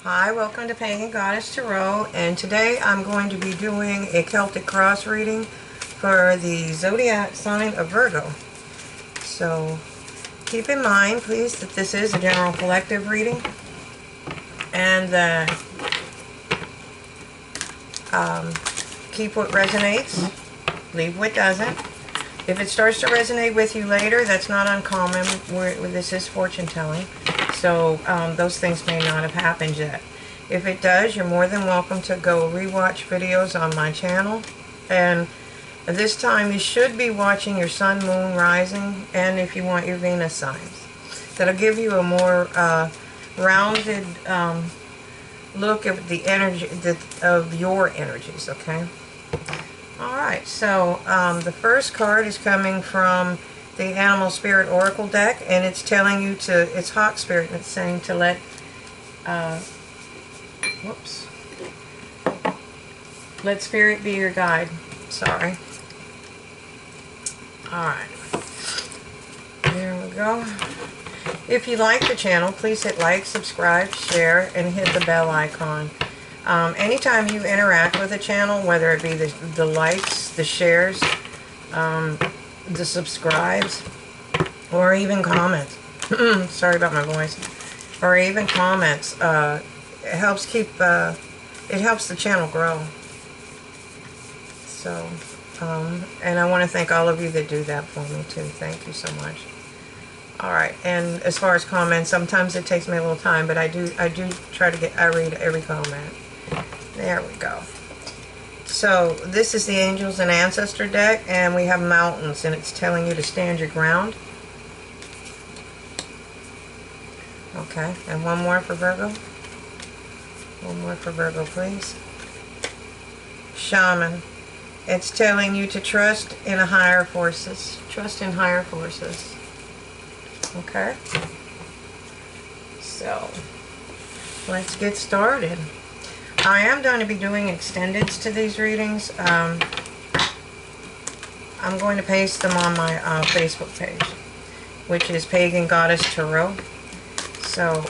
Hi, welcome to Pagan Goddess Tarot, and today I'm going to be doing a Celtic cross reading for the zodiac sign of Virgo. So keep in mind, please, that this is a general collective reading, and keep what resonates, leave what doesn't. If it starts to resonate with you later, that's not uncommon. This is fortune telling, so those things may not have happened yet. If it does, you're more than welcome to go rewatch videos on my channel. And this time you should be watching your sun, moon, rising, and if you want, your Venus signs. That'll give you a more rounded look at the energy of your energies, okay? Alright, so the first card is coming from the Animal Spirit Oracle deck, and it's telling you to, it's Hawk Spirit, and it's saying to let, let Spirit be your guide. Sorry. Alright. There we go. If you like the channel, please hit like, subscribe, share, and hit the bell icon. Anytime you interact with the channel, whether it be the likes, the shares, the subscribes, or even comments, sorry about my voice, or even comments, it helps keep, it helps the channel grow. So, and I want to thank all of you that do that for me too. Thank you so much. Alright, and as far as comments, sometimes it takes me a little time, but I do try to I read every comment. There we go. So, this is the Angels and Ancestor deck, and we have mountains, and it's telling you to stand your ground. Okay, and one more for Virgo. One more for Virgo, please. Shaman. It's telling you to trust in higher forces. Trust in higher forces. Okay? So, let's get started. I am going to be doing extendeds to these readings. I'm going to paste them on my Facebook page, which is Pagan Goddess Tarot. So,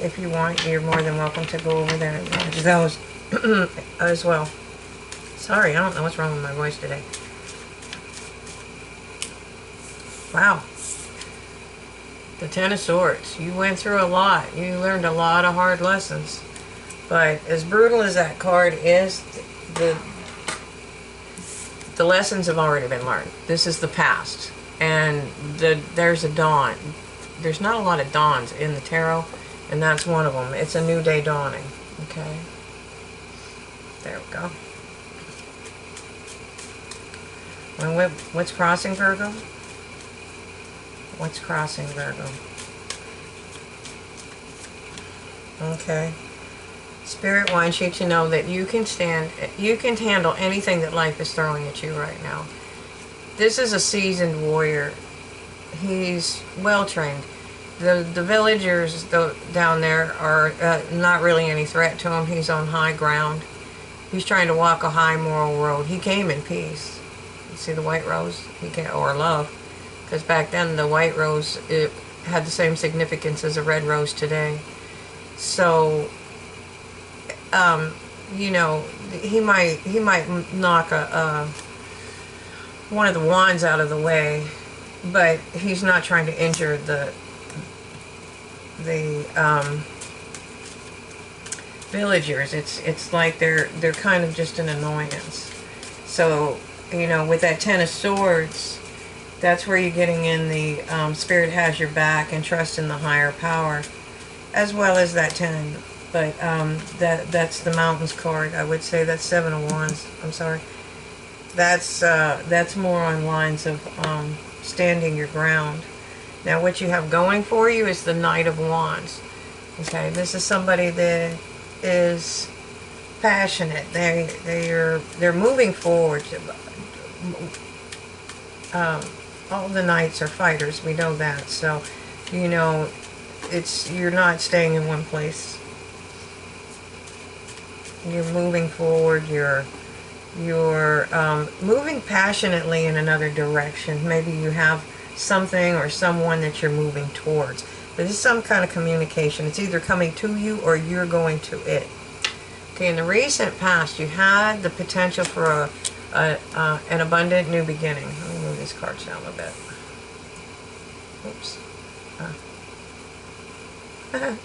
if you want, you're more than welcome to go over there and watch those as well. Sorry, I don't know what's wrong with my voice today. Wow. The Ten of Swords. You went through a lot. You learned a lot of hard lessons. But as brutal as that card is, the lessons have already been learned. This is the past. And there's a dawn. There's not a lot of dawns in the tarot, and that's one of them. It's a new day dawning. Okay? There we go. And what's crossing Virgo? What's crossing Virgo? Okay. Spirit wants you to know that you can handle anything that life is throwing at you right now. This is a seasoned warrior. He's well trained. The villagers down there are not really any threat to him. He's on high ground. He's trying to walk a high moral road. He came in peace. You see the white rose? Or love. Because back then the white rose, it had the same significance as a red rose today. So, you know, he might knock one of the wands out of the way, but he's not trying to injure the villagers. It's like they're kind of just an annoyance. So, you know, with that Ten of Swords, that's where you're getting in the Spirit has your back and trust in the higher power, as well as that 10. But that's the Mountains card. I would say that's Seven of Wands. I'm sorry. That's more on lines of standing your ground. Now, what you have going for you is the Knight of Wands. Okay, this is somebody that is passionate. They're moving forward. All the knights are fighters. We know that. So, you know, you're not staying in one place. You're moving forward. You're moving passionately in another direction. Maybe you have something or someone that you're moving towards. But this is some kind of communication. It's either coming to you or you're going to it. Okay, in the recent past, you had the potential for an abundant new beginning. Let me move these cards down a little bit. Oops. Is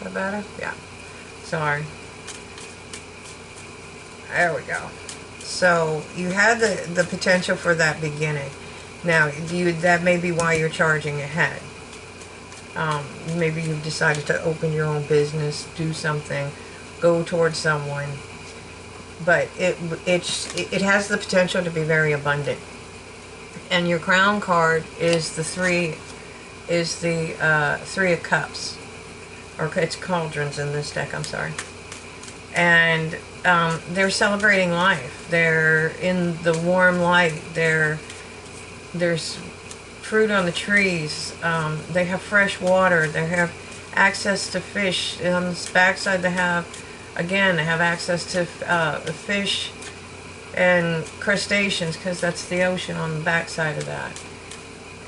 that better? Yeah. Sorry. There we go. So you had the potential for that beginning. Now, that may be why you're charging ahead. Maybe you've decided to open your own business, do something, go towards someone. But it has the potential to be very abundant. And your crown card is the three of cups, or it's cauldrons in this deck. I'm sorry. And they're celebrating life. They're in the warm light. There's fruit on the trees. They have fresh water. They have access to fish. On this backside, they have access to fish and crustaceans, because that's the ocean on the backside of that.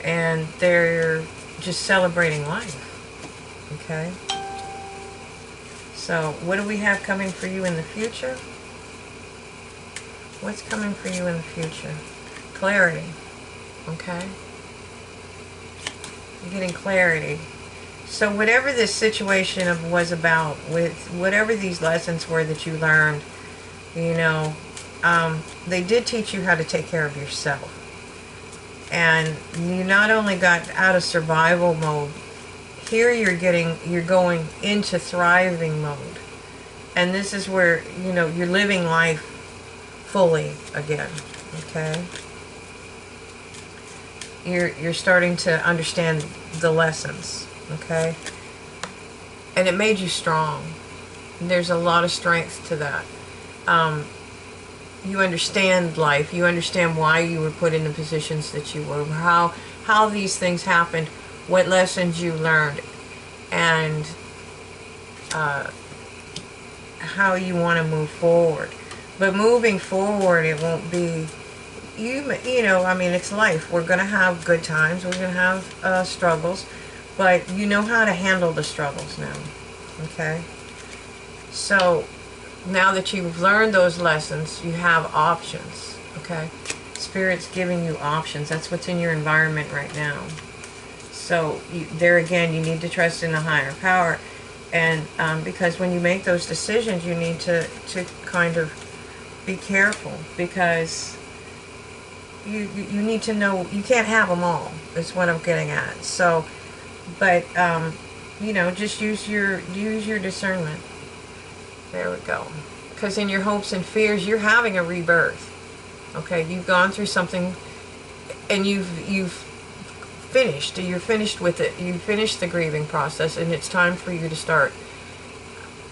And they're just celebrating life. Okay? So, what do we have coming for you in the future? What's coming for you in the future? Clarity. Okay? You're getting clarity. So whatever this situation was about, with whatever these lessons were that you learned, they did teach you how to take care of yourself. And you not only got out of survival mode, here you're going into thriving mode. And this is where, you're living life fully again. Okay? You're starting to understand the lessons. Okay? And it made you strong. There's a lot of strength to that. You understand life. You understand why you were put in the positions that you were. How these things happened. What lessons you learned. And how you want to move forward. But moving forward, it won't be... it's life. We're going to have good times. We're going to have struggles. But you know how to handle the struggles now. Okay? So, now that you've learned those lessons, you have options. Okay? Spirit's giving you options. That's what's in your environment right now. So, there again, you need to trust in the higher power. And because when you make those decisions, you need to kind of be careful. Because you need to know, you can't have them all, is what I'm getting at. So... But, just use your discernment. There we go. Because in your hopes and fears, you're having a rebirth. Okay, you've gone through something, and you've finished. You're finished with it. You finished the grieving process, and it's time for you to start.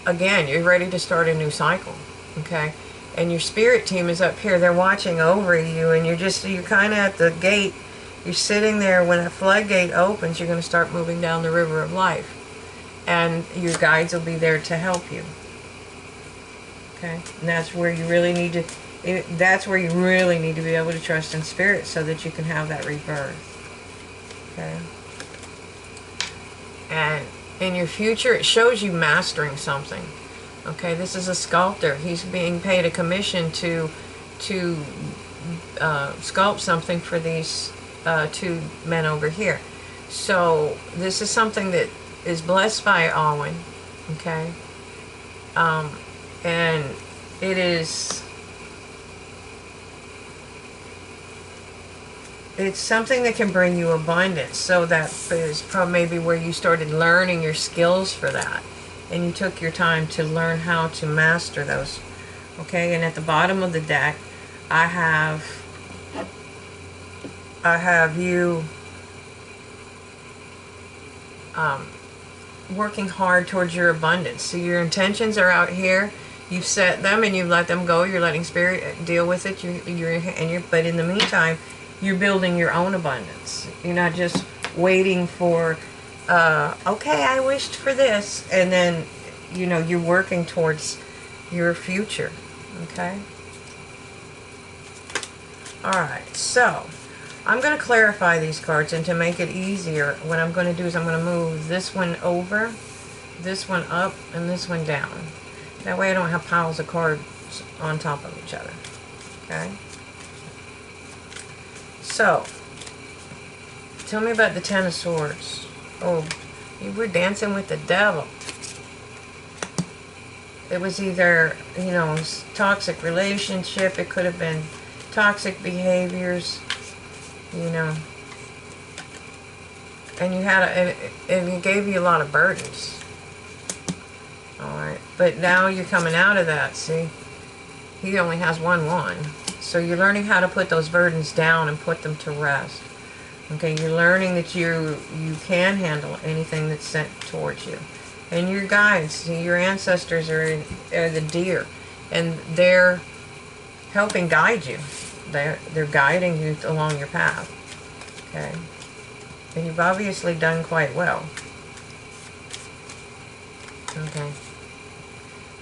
Again, you're ready to start a new cycle. Okay, and your spirit team is up here. They're watching over you, and you're kind of at the gate. You're sitting there. When a floodgate opens, you're going to start moving down the river of life. And your guides will be there to help you. Okay? And that's where you really need to... That's where you really need to be able to trust in spirit so that you can have that rebirth. Okay? And in your future, it shows you mastering something. Okay? This is a sculptor. He's being paid a commission to sculpt something for these... two men over here. So this is something that is blessed by Alwyn. Okay? And it's something that can bring you abundance. So that is probably maybe where you started learning your skills for that. And you took your time to learn how to master those. Okay? And at the bottom of the deck, I have you working hard towards your abundance. So your intentions are out here. You've set them and you've let them go. You're letting spirit deal with it. But in the meantime, you're building your own abundance. You're not just waiting for, okay, I wished for this, and then you're working towards your future. Okay. All right. So. I'm going to clarify these cards, and to make it easier, what I'm going to do is I'm going to move this one over, this one up, and this one down. That way I don't have piles of cards on top of each other. Okay? So, tell me about the Ten of Swords. Oh, you were dancing with the devil. It was either, you know, toxic relationship. It could have been toxic behaviors, you know. And you had and it gave you a lot of burdens. Alright, but now you're coming out of that, see? He only has one. So you're learning how to put those burdens down and put them to rest. Okay, you're learning that you can handle anything that's sent towards you. And your guides, see, your ancestors are the deer, and they're helping guide you. They're guiding you along your path. Okay, and you've obviously done quite well. Okay,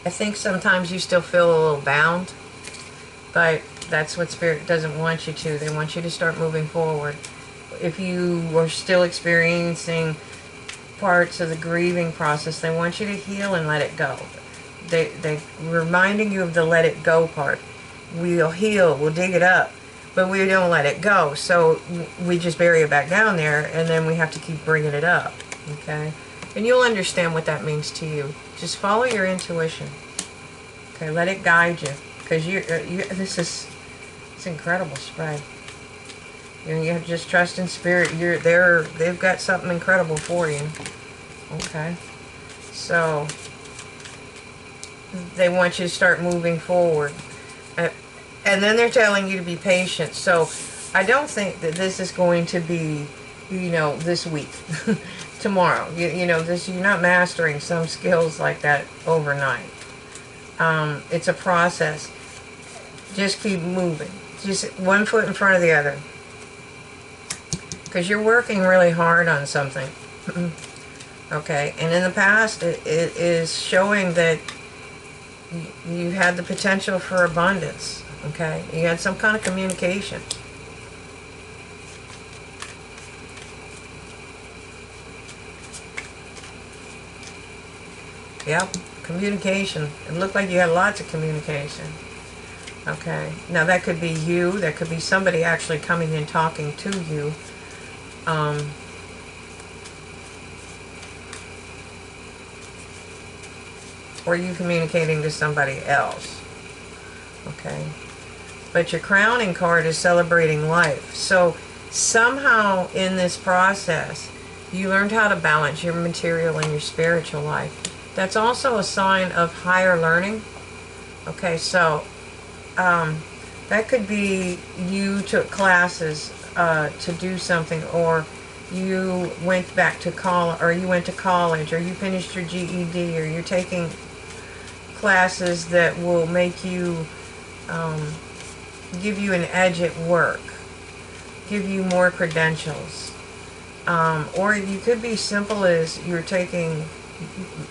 I think sometimes you still feel a little bound, but that's what Spirit doesn't want you to. They want you to start moving forward. If you are still experiencing parts of the grieving process, they want you to heal and let it go. They're reminding you of the let it go part. We'll heal, we'll dig it up, but we don't let it go. So we just bury it back down there, and then we have to keep bringing it up. Okay? And you'll understand what that means to you. Just follow your intuition. Okay, let it guide you. Because it's incredible spread. You know, you have to just trust in Spirit. They've got something incredible for you. Okay. So they want you to start moving forward. And then they're telling you to be patient. So I don't think that this is going to be, you know, this week. Tomorrow. You know, you're not mastering some skills like that overnight. It's a process. Just keep moving. Just one foot in front of the other. Because you're working really hard on something. Okay, and in the past it is showing that you had the potential for abundance. Okay, you had some kind of communication. Yep, communication. It looked like you had lots of communication. Okay, now that could be you, that could be somebody actually coming in talking to you. Or you communicating to somebody else. Okay, but your crowning card is celebrating life. So somehow in this process you learned how to balance your material and your spiritual life. That's also a sign of higher learning. Okay, so that could be you took classes to do something, or you went back to college, or you went to college, or you finished your GED, or you're taking classes that will make you give you an edge at work, give you more credentials, or you could be simple as you're taking,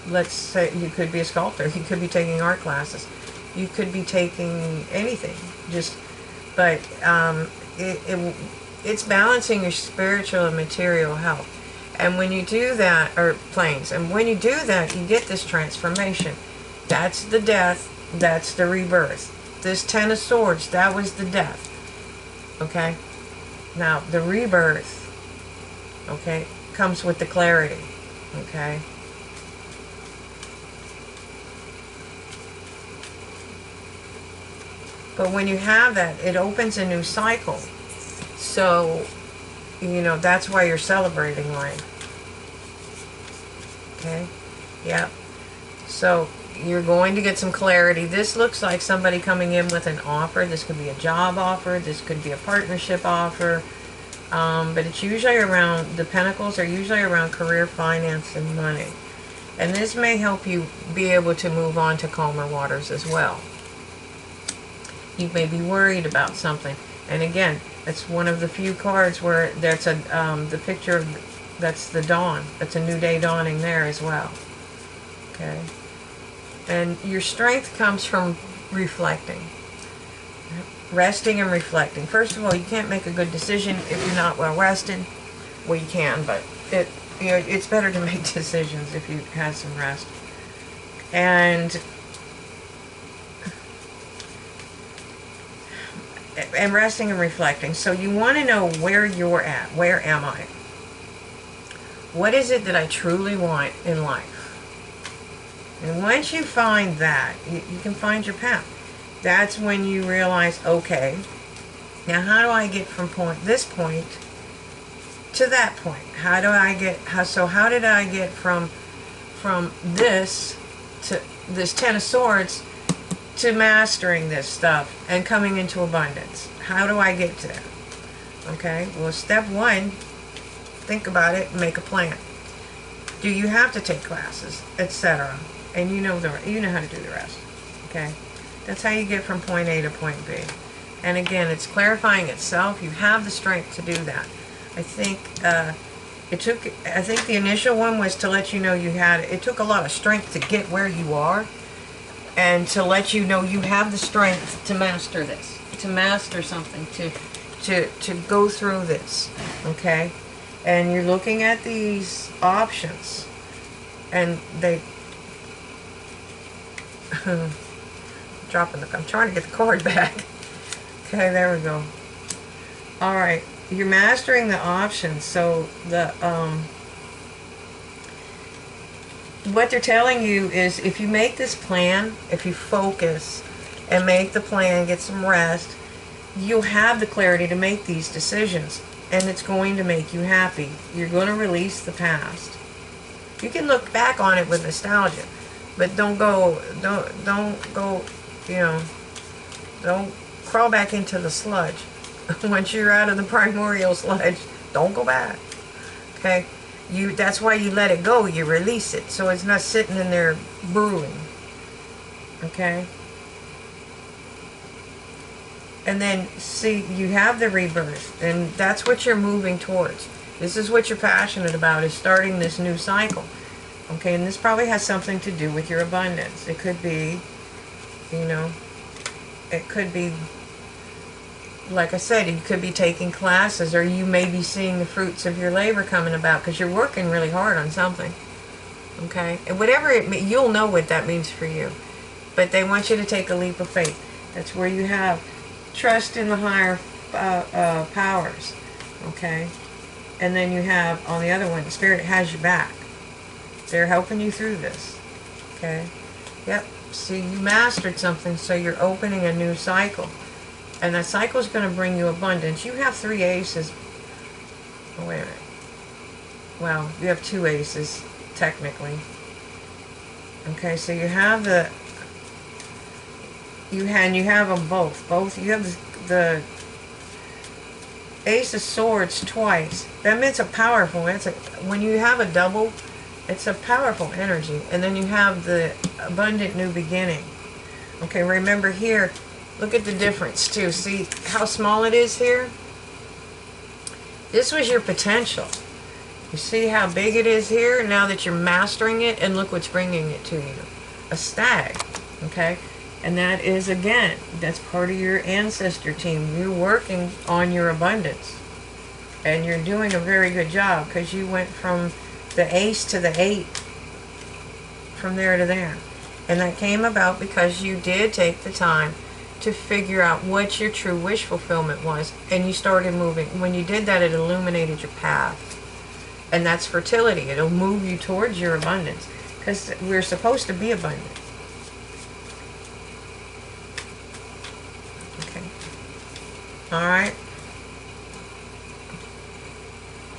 let's say you could be a sculptor, you could be taking art classes, you could be taking anything, just, but it's balancing your spiritual and material health. And when you do that, or planes, and when you do that, you get this transformation. That's the death, that's the rebirth. This Ten of Swords, that was the death. Okay? Now, the rebirth, okay, comes with the clarity. Okay? But when you have that, it opens a new cycle. So, you know, that's why you're celebrating life. Okay? Yep. So, you're going to get some clarity. This looks like somebody coming in with an offer. This could be a job offer. This could be a partnership offer. But it's usually around, the pentacles are usually around career, finance, and money. And this may help you be able to move on to calmer waters as well. You may be worried about something. And again, it's one of the few cards where that's the picture of, that's the dawn. That's a new day dawning there as well. Okay. And your strength comes from reflecting. Resting and reflecting. First of all, you can't make a good decision if you're not well rested. Well, you can, but it's better to make decisions if you've had some rest. And resting and reflecting. So you want to know where you're at. Where am I? What is it that I truly want in life? And once you find that, you can find your path. That's when you realize, okay, now how do I get from this point to that point? How did I get from this to this Ten of Swords to mastering this stuff and coming into abundance? How do I get to that? Okay, well, step one, think about it, make a plan. Do you have to take classes, etc.? And you know how to do the rest. Okay, that's how you get from point A to point B. And again, it's clarifying itself. You have the strength to do that. I think the initial one was to let you know it took a lot of strength to get where you are, and to let you know you have the strength to master this, to master something, to go through this. Okay, and you're looking at these options, and I'm trying to get the card back. Okay, there we go. All right, you're mastering the options. So what they're telling you is, if you make this plan, if you focus and make the plan, get some rest, you'll have the clarity to make these decisions, and it's going to make you happy. You're going to release the past. You can look back on it with nostalgia, but don't go, don't crawl back into the sludge. Once you're out of the primordial sludge, don't go back. Okay? That's why you let it go. You release it, so it's not sitting in there brewing. Okay? And then, see, you have the rebirth, and that's what you're moving towards. This is what you're passionate about, is starting this new cycle. Okay, and this probably has something to do with your abundance. It could be, it could be, like I said, you could be taking classes, or you may be seeing the fruits of your labor coming about because you're working really hard on something. Okay, and whatever you'll know what that means for you. But they want you to take a leap of faith. That's where you have trust in the higher powers. Okay, and then you have, on the other one, the Spirit has your back. They're helping you through this. Okay, yep. See, you mastered something, so you're opening a new cycle. And that cycle is going to bring you abundance. You have 3 aces. Oh, wait a minute. Well, you have 2 aces, technically. Okay, so you have you have them both. You have the Ace of Swords twice. That means when you have a double, it's a powerful energy. And then you have the abundant new beginning. Okay, remember here, look at the difference too. See how small it is here? This was your potential. You see how big it is here now that you're mastering it, and look what's bringing it to you. A stag, okay? And that is, again, that's part of your ancestor team. You're working on your abundance. And you're doing a very good job, because you went from the ace to the 8, from there to there. And that came about because you did take the time to figure out what your true wish fulfillment was, and you started moving. When you did that, it illuminated your path. And that's fertility. It'll move you towards your abundance, because we're supposed to be abundant. Okay. Alright.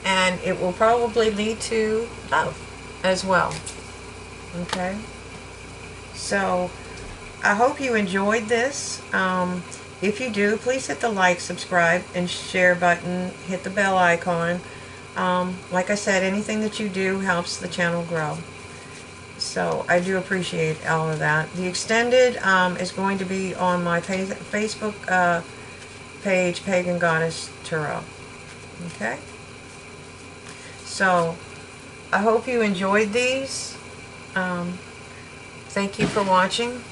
And it will probably lead to love as well. Okay. So, I hope you enjoyed this. If you do, please hit the like, subscribe, and share button. Hit the bell icon. Like I said, anything that you do helps the channel grow. So I do appreciate all of that. The extended is going to be on my Facebook page, Pagan Goddess Tarot. Okay? So, I hope you enjoyed these. Thank you for watching.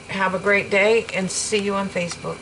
Have a great day, and see you on Facebook.